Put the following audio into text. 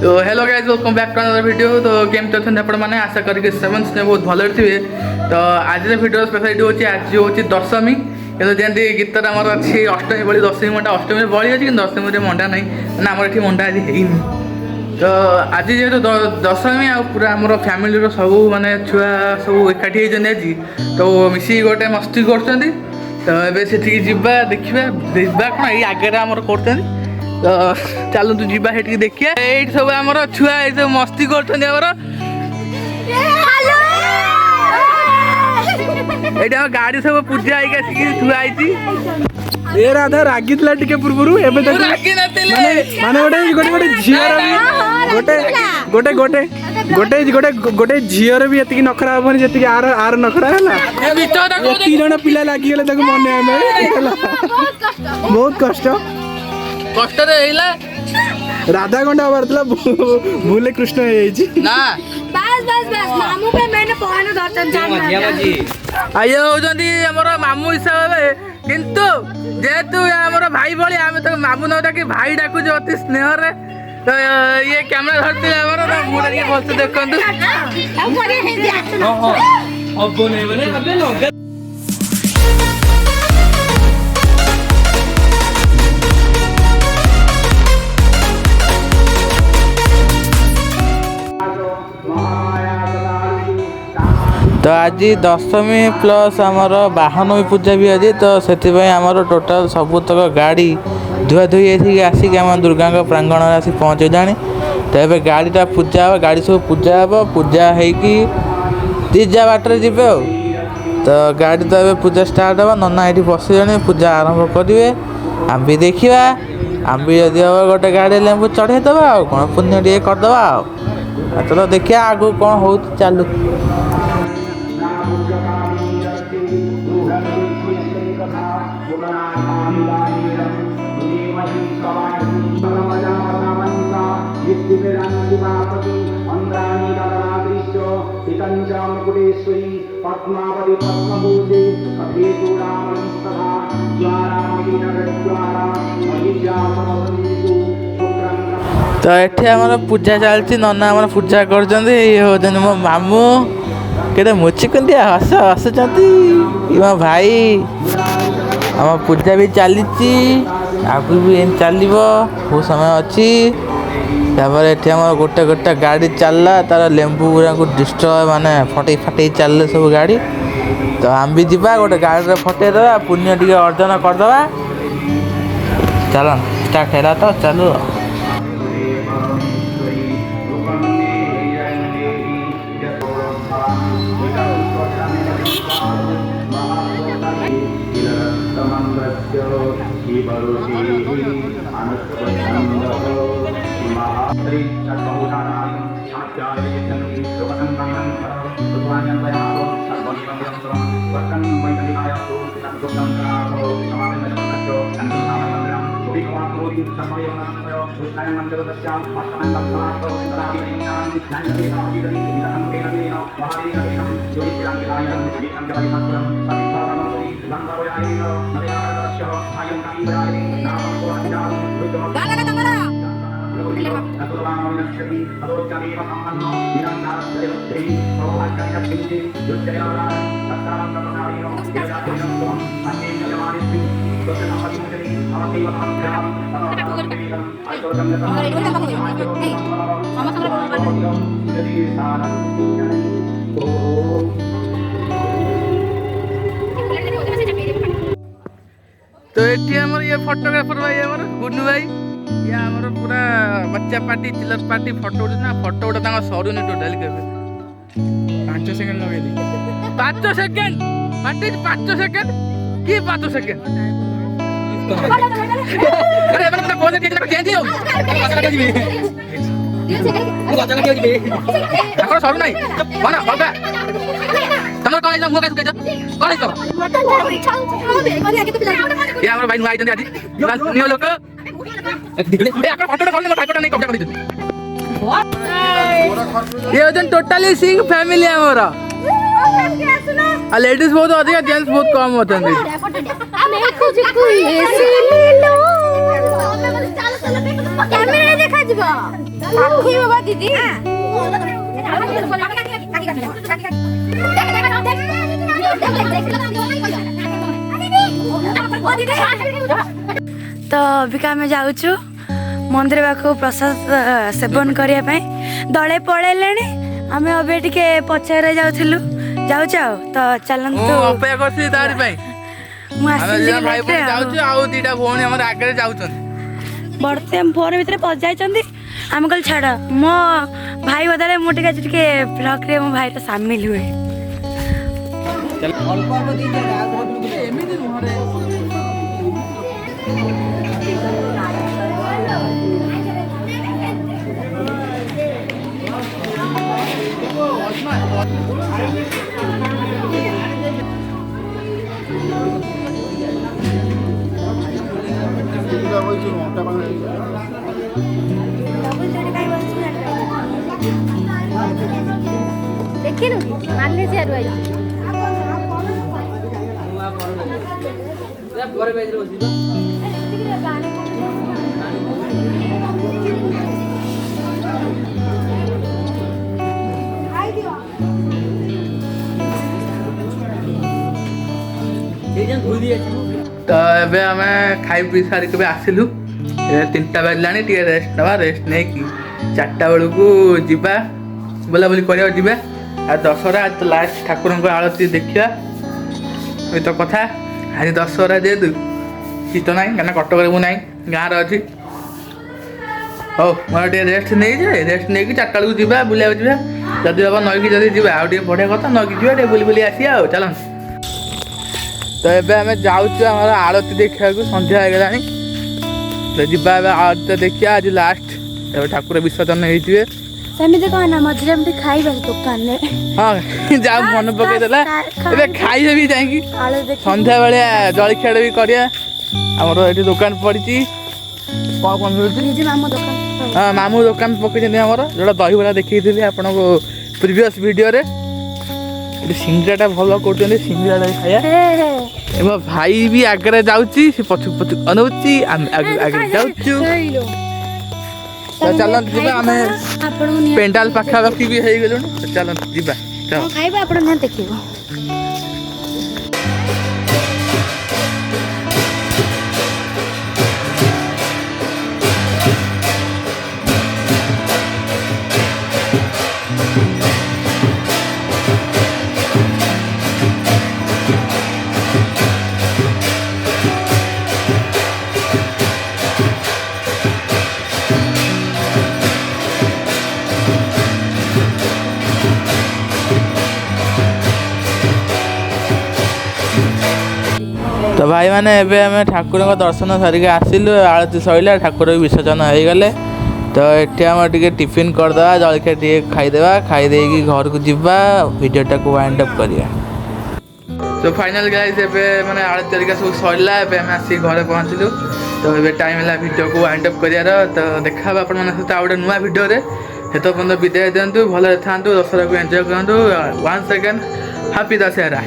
तो hello guys welcome back to another video. तो केमती अच्छा आपण मैंने आशा करके सेवेन्थ में बहुत भल थे। तो आज वीडियो स्पेशलिटी होची आज होची दशमी। কিন্তু যেমনি গীতটা আমার আছে অষ্টমী বলি দশমী মন্ডা অষ্টমী বলি আছে কিন্তু দশমীরে মন্ডা নাই না আমার এটি মন্ডা আজ হয়নি। তো আজ যেহেতু দশমী আর পুরা আমার ফ্যামিলির সবু মানে ছুয়া সবু একাঠি হয়েছেন আজ তো মিশিকি গোটে মস্তি করছেন। তো এবে সেটিকি যা দেখা যা কোণ এই আগে আমার করছেন। তো ଚାଲନ୍ତୁ ଯିବା ସେଠିକି ଦେଖିବା। ଏଇଠି ସବୁ ଆମର ଛୁଆ ଏଇ ସବୁ ମସ୍ତି କରୁଛନ୍ତି ଆମର। ଏଇଠି ଆମ ଗାଡି ସବୁ ପୂଜା ହେଇକି ଆସିକି ଥୁଆ ହେଇଛି। ଏ ରାଧା ରାଗିଥିଲା ଟିକେ ପୂର୍ବରୁ ଏବେ ତ ରାଗି ନଥିଲେ ମାନେ ଗୋଟେ ଝିଅର ବି ଗୋଟେ ଝିଅର ବି ଏତିକି ନଖରା ହବନି ଯେତିକି ଆର ନଖରା ହେଲା। ଏତିକି ଜଣ ପିଲା ଲାଗିଗଲେ ତାକୁ ମନେ ଆମେ ବହୁତ କଷ୍ଟ କଷ୍ଟରେ ହେଇଲା। ରାଧା ଗଣ୍ଡା ହବାର ଥିଲା ଭୁଲେ କୃଷ୍ଣ ହେଇଯାଇଛି ନା ମାମୁଁ पे मैंने पहन दर्शन ଆଇଏ ହଉଛନ୍ତି ଆମର ମାମୁଁ ହିସାବରେ କିନ୍ତୁ ଯେହେତୁ ଆମର ଭାଇ ଭଳି ଆମେ ତାକୁ ମାମୁଁ ନ ଡାକି ଭାଇ ଡାକୁଛୁ ଅତି ସ୍ନେହରେ। ତ ଇଏ କ୍ୟାମେରା ଧରିଥିଲେ ଆମର ମୁଁ ଟିକେ ଭଲସେ ଦେଖନ୍ତୁ। तो आज दशमी प्लस आमर बाहन पूजा भी आज तो से टोटाल सबुतक गाड़ी धुआ धुई आसिक आम दुर्गा प्रांगण में आसिक पहुँचे जानी। तो ये गाड़ीटा पूजा हे गाड़ी सब पूजा हे पूजा होगी जा बाटर जी। तो गाड़ी तो ये पूजा स्टार्ट हे नना ये बस पूजा आरंभ करेंगे आम भी देखा आम भी जदि हम गोटे गाड़ी लेंबू चढ़ेदबा आ कौन पुण्य टे करदबा चलो देखिए आगू कौन हो चालू। तो ये आमर पूजा चलती नना आम पूजा कर मो मामू के मुचिकुंदी हस हसुँच मो भाई आम पूजा भी चली आगू भी चलो बहुत समय अच्छी। तापर ये आम गोटे गोटे गाड़ी चलला तार लेंबू गुरा को डिस्ट्रय माने फटे फटे चलले सब गाड़ी। तो आम भी जा गोटे गाड़ी फटेदबा पुण्य टे अर्जन करदबा चल स्टार्ट है तो चलो। तो ये फोटोग्राफर भाई गुन्नू भाई ये आमर पूरा बच्चा पार्टी चिलर पार्टी फोटो उठा फोटो गोटे सरुनी टोटाल के 5 सेकेंड लगे 5 सेकेंड 5 सेकेंड कि 5 सेकेंड सरू ना तुम कौन मुझे कौन ये भाई नुआ आज न्यू लोक ये टोटाली सिंह फैमिली आमर लेडीज बहुत अधिक जेंट्स बहुत कम होते हैं। कैमरा देखा पाखुई बाबा दीदी तो अबिका आम जाऊँ मंदिर पाख प्रसाद सेवन करने दले पड़े आम अबे टे पचारे जाऊँ तो चलतु अपेक्षा करছি ତାରି ପାଇଁ ଆମେ ଦିଟା ଭାଇ ଭଉଣୀ ଯାଉଛୁ ଆଉ ଦିଟା ଭଉଣୀ ଆମର ଆଗରେ ଯାଉଛନ୍ତି बढ़ते फोन भितर पचाई आम कल छाड़ मो भाई बदले मुझे ब्लॉग रे मो भाई सामिल हुए देखिनु मानले सियार भाई घरे बेज रे बसी तो एबे आमे खाई पी सारी के आसिलु 3टा बाजलानी टे रेस्ट नवा रेस्ट नहीं कि 4टा बेलू को जीवा बुला बुली करिया जीवा आ दशहरा आज तो लास्ट ठाकुर को आरती देखिया ये तो कथा आज दशहरा जेहेतु शीत ना क्या कटक मु ना गाँव अच्छी हो मोर टे रेस्ट नहीं जाए रेस्ट नहीं 4टा बेलू जीवा बुलिया जीवा जदि बाबा नईकी जदि जीवा आउ टे बढ़िया कथा नईकी जीवा टे बुली बुली आसिया चल तो ये आम जाऊँ आरती देखा सन्ध्या हो गलानी तो जीवा आरती देखिया आज लास्ट ठाकुर विसर्जन होते सेमिति कहना मझे एमती खाइबा दुकान रे हाँ जा मन पकई देला एबे खाइबे भी जाईकी संध्या बेले जलखिया भी करिया हमर एठी दुकान पड़िची कोन कोन मिलुची निजे मामू दुकान हां मामू दुकान पकई छे हमर जोड़ा दही बड़ा देखि दिली आपन को प्रीवियस वीडियो रे एठी सिंगराटा भलो करछन सिंगराटा खाया एबो भाई भी आगरे जाउची से पछु पछु अनउची आगे जाउचू तो चलन जीवा हमें पेंडाल पाखा पाखी भी हो गलु तो चलन जीवा चल खाइबा आपण न देखिबो तो भाई मैंने एबे हमें ठाकुर का दर्शन सारिक आसिलु आरती सैला ठाकुर विसर्जन हो गले तो ये आम टे टिफिन करदे जलखिया टे खाईदेवा खाईदे घर को जीवा वीडियोटा को वाइंड अप करिया तो फाइनल गाइस एबे माने आरती तरीका सब सैला एबे हम आसी घरे पहुँचलु तो ये टाइम है वीडियो को वाइंड अप करियार तो देखा आपण मन सहित आउट नुआ वीडियो रे हेतो पर्यंत विदाय दिंतु भले था दशहरा को एंजॉय करूँ 1 सेकेंड हैप्पी दशहरा।